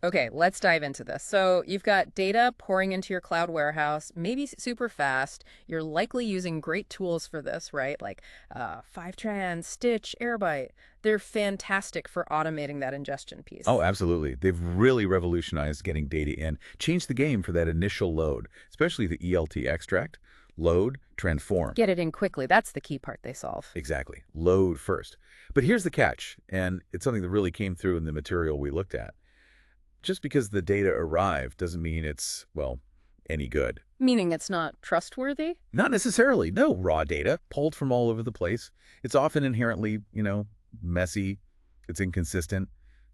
Okay, let's dive into this. So you've got data pouring into your cloud warehouse, maybe super fast. You're likely using great tools for this, right? Like Fivetran, Stitch, Airbyte. They're fantastic for automating that ingestion Oh, piece. absolutely. They've really revolutionized getting data in, changed the game for that initial load, especially the ELT extract. Load, transform. Get it in quickly. That's the key part they solve. Exactly. Load first. But here's the catch, and it's something that really came through in the material we looked at. Just because the data arrived doesn't mean it's, well, any good. Meaning it's not trustworthy? Not necessarily. No raw data pulled from all over the place. It's often inherently, messy. It's inconsistent.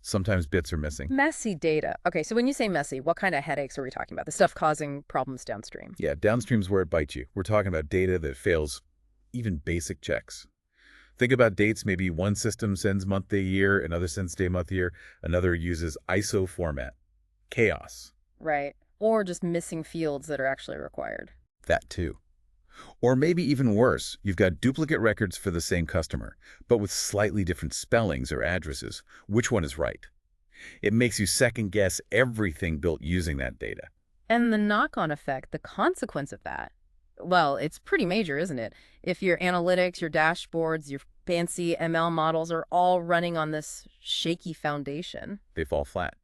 Sometimes bits are missing. Messy data. Okay, so when you say messy, what kind of headaches are we talking about? The stuff causing problems downstream. Yeah, downstream's where it bites you. We're talking about data that fails even basic checks. Think about dates. Maybe one system sends month, day, year, another sends day, month, year, another uses ISO format. Chaos. Right. Or just missing fields that are actually required. That too. Or maybe even worse, you've got duplicate records for the same customer, but with slightly different spellings or addresses. Which one is right? It makes you second guess everything built using that data. And the knock-on effect, the consequence of that, well, it's pretty major, isn't it? If your analytics, your dashboards, your fancy ML models are all running on this shaky foundation. They fall flat.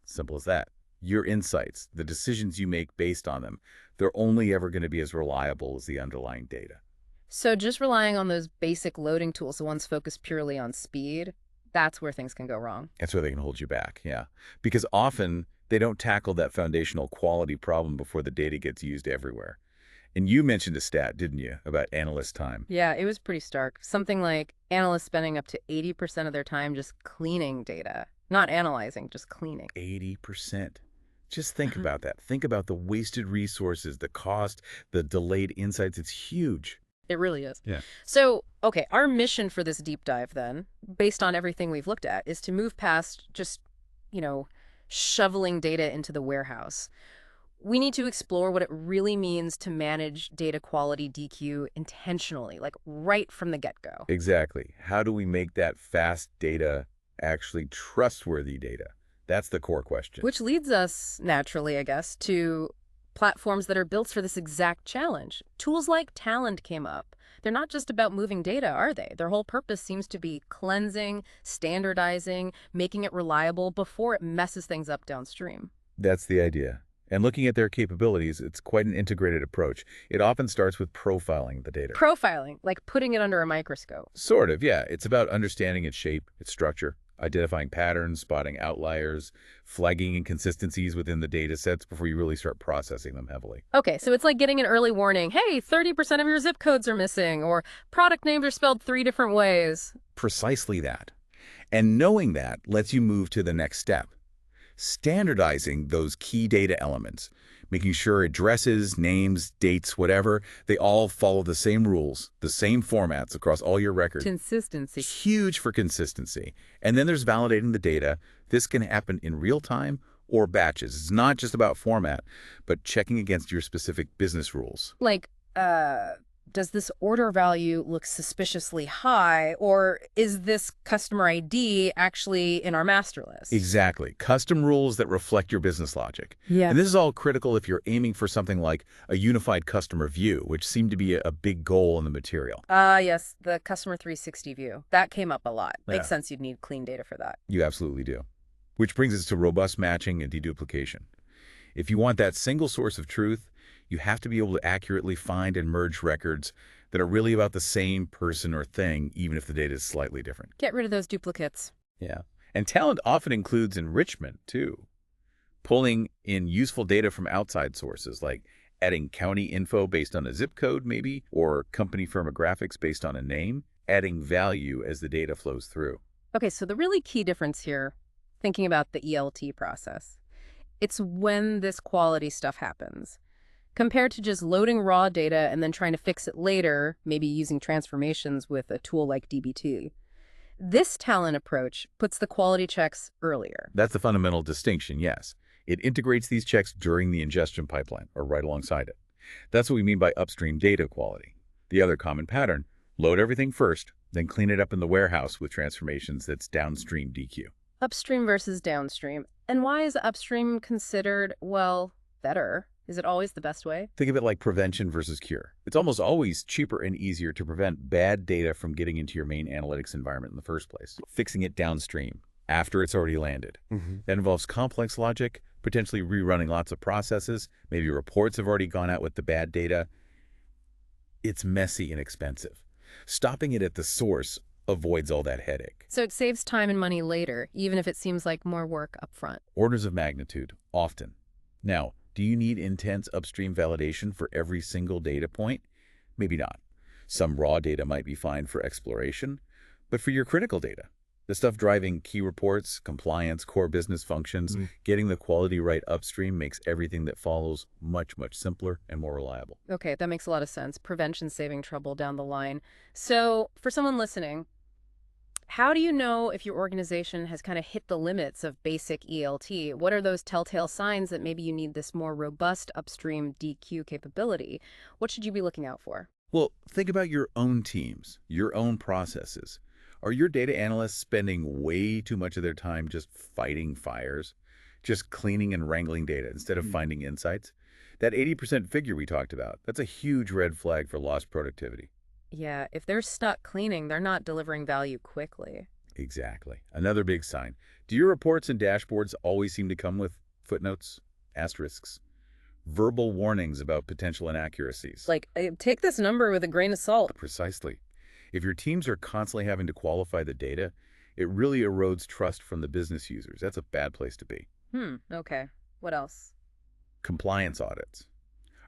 Simple as that. Your insights, the decisions you make based on them, they're only ever going to be as reliable as the underlying data. So just relying on those basic loading tools, the ones focused purely on speed, that's where things can go wrong. That's where they can hold you back, yeah. Because often they don't tackle that foundational quality problem before the data gets used everywhere. And you mentioned a stat, didn't you, about analyst time? Yeah, it was pretty stark. Something like analysts spending up to 80% of their time just cleaning data. Not analyzing, just cleaning. 80%. Just think about that. Think about the wasted resources, the cost, the delayed insights. It's huge. It really is. Yeah. So, okay, our mission for this deep dive then, based on everything we've looked at, is to move past just, you know, shoveling data into the warehouse. We need to explore what it really means to manage data quality DQ intentionally, like right from the get-go. Exactly. How do we make that fast data actually trustworthy data? That's the core question. Which leads us, naturally, I guess, to platforms that are built for this exact challenge. Tools like Talend came up. They're not just about moving data, are they? Their whole purpose seems to be cleansing, standardizing, making it reliable before it messes things up downstream. That's the idea. And looking at their capabilities, it's quite an integrated approach. It often starts with profiling the data. Profiling, like putting it under a microscope. Sort of, yeah. It's about understanding its shape, its structure, identifying patterns, spotting outliers, flagging inconsistencies within the data sets before you really start processing them heavily. Okay, so it's like getting an early warning. Hey, 30% of your zip codes are missing, or product names are spelled 3 different ways. Precisely that. And knowing that lets you move to the next step. Standardizing those key data elements, making sure addresses, names, dates, whatever, they all follow the same rules, the same formats across all your records. Consistency. Huge for consistency. And then there's validating the data. This can happen in real time or batches. It's not just about format, but checking against your specific business rules. Like, does this order value look suspiciously high, or is this customer ID actually in our master list? Exactly. Custom rules that reflect your business logic. Yeah. And this is all critical if you're aiming for something like a unified customer view, which seemed to be a big goal in the material. Yes, the customer 360 view. That came up a lot. Yeah. Makes sense you'd need clean data for that. You absolutely do. Which brings us to robust matching and deduplication. If you want that single source of truth, you have to be able to accurately find and merge records that are really about the same person or thing, even if the data is slightly different. Get rid of those duplicates. Yeah. And Talend often includes enrichment, too. Pulling in useful data from outside sources, like adding county info based on a zip code, maybe, or company firmographics based on a name, adding value as the data flows through. Okay, so the really key difference here, thinking about the ELT process, it's when this quality stuff happens. Compared to just loading raw data and then trying to fix it later, maybe using transformations with a tool like dbt. This Talend approach puts the quality checks earlier. That's the fundamental distinction, yes. It integrates these checks during the ingestion pipeline, or right alongside it. That's what we mean by upstream data quality. The other common pattern, load everything first, then clean it up in the warehouse with transformations that's downstream DQ. Upstream versus downstream. And why is upstream considered, well, better? Is it always the best way? Think of it like prevention versus cure. It's almost always cheaper and easier to prevent bad data from getting into your main analytics environment in the first place. Fixing it downstream, after it's already landed. That involves complex logic, potentially rerunning lots of processes. Maybe reports have already gone out with the bad data. It's messy and expensive. Stopping it at the source avoids all that headache. So it saves time and money later, even if it seems like more work up front. Orders of magnitude, often. Now, do you need intense upstream validation for every single data point? Maybe not. Some raw data might be fine for exploration, but for your critical data, the stuff driving key reports, compliance, core business functions, getting the quality right upstream makes everything that follows much, much simpler and more reliable. Okay, that makes a lot of sense. Prevention saving trouble down the line. So for someone listening, how do you know if your organization has kind of hit the limits of basic ELT? What are those telltale signs that maybe you need this more robust upstream DQ capability? What should you be looking out for? Well, think about your own teams, your own processes. Are your data analysts spending way too much of their time just fighting fires, just cleaning and wrangling data instead of finding insights? That 80% figure we talked about, that's a huge red flag for lost productivity. Yeah, if they're stuck cleaning, they're not delivering value quickly. Exactly. Another big sign. Do your reports and dashboards always seem to come with footnotes, asterisks, verbal warnings about potential inaccuracies? Like, take this number with a grain of salt. Precisely. If your teams are constantly having to qualify the data, it really erodes trust from the business users. That's a bad place to be. Okay. What else? Compliance audits.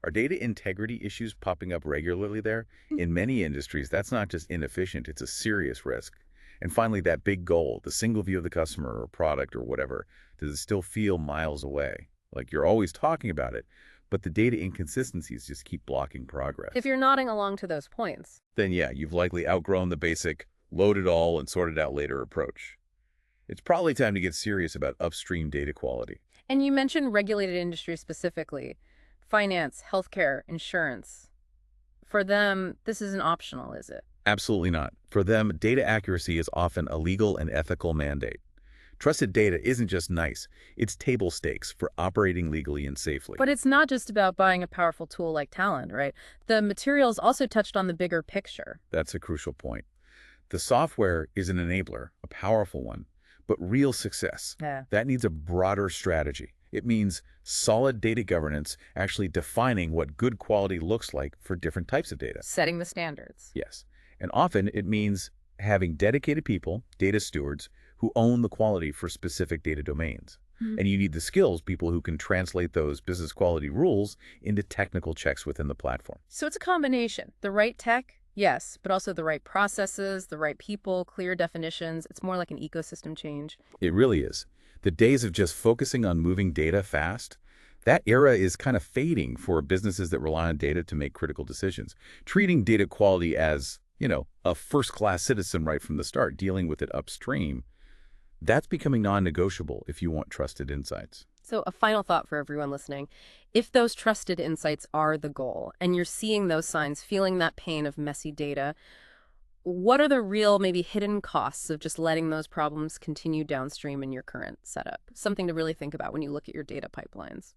Are data integrity issues popping up regularly there? In many industries, that's not just inefficient, it's a serious risk. And finally, that big goal, the single view of the customer or product or whatever, does it still feel miles away? Like you're always talking about it, but the data inconsistencies just keep blocking progress. If you're nodding along to those points. Then yeah, you've likely outgrown the basic load it all and sort it out later approach. It's probably time to get serious about upstream data quality. And you mentioned regulated industries specifically. Finance, healthcare, insurance. For them, this isn't optional, is it? Absolutely not. For them, data accuracy is often a legal and ethical mandate. Trusted data isn't just nice, it's table stakes for operating legally and safely. But it's not just about buying a powerful tool like Talend, right? The materials also touched on the bigger picture. That's a crucial point. The software is an enabler, a powerful one, but real success, Yeah. that needs a broader strategy. It means solid data governance, actually defining what good quality looks like for different types of data. Setting the standards. Yes. And often it means having dedicated people, data stewards, who own the quality for specific data domains. And you need the skills, people who can translate those business quality rules into technical checks within the platform. So it's a combination. The right tech, yes, but also the right processes, the right people, clear definitions. It's more like an ecosystem change. It really is. The days of just focusing on moving data fast, that era is kind of fading for businesses that rely on data to make critical decisions. Treating data quality as, a first-class citizen right from the start, dealing with it upstream, that's becoming non-negotiable if you want trusted insights. So a final thought for everyone listening. If those trusted insights are the goal, and you're seeing those signs, feeling that pain of messy data, what are the real, maybe hidden costs of just letting those problems continue downstream in your current setup? Something to really think about when you look at your data pipelines.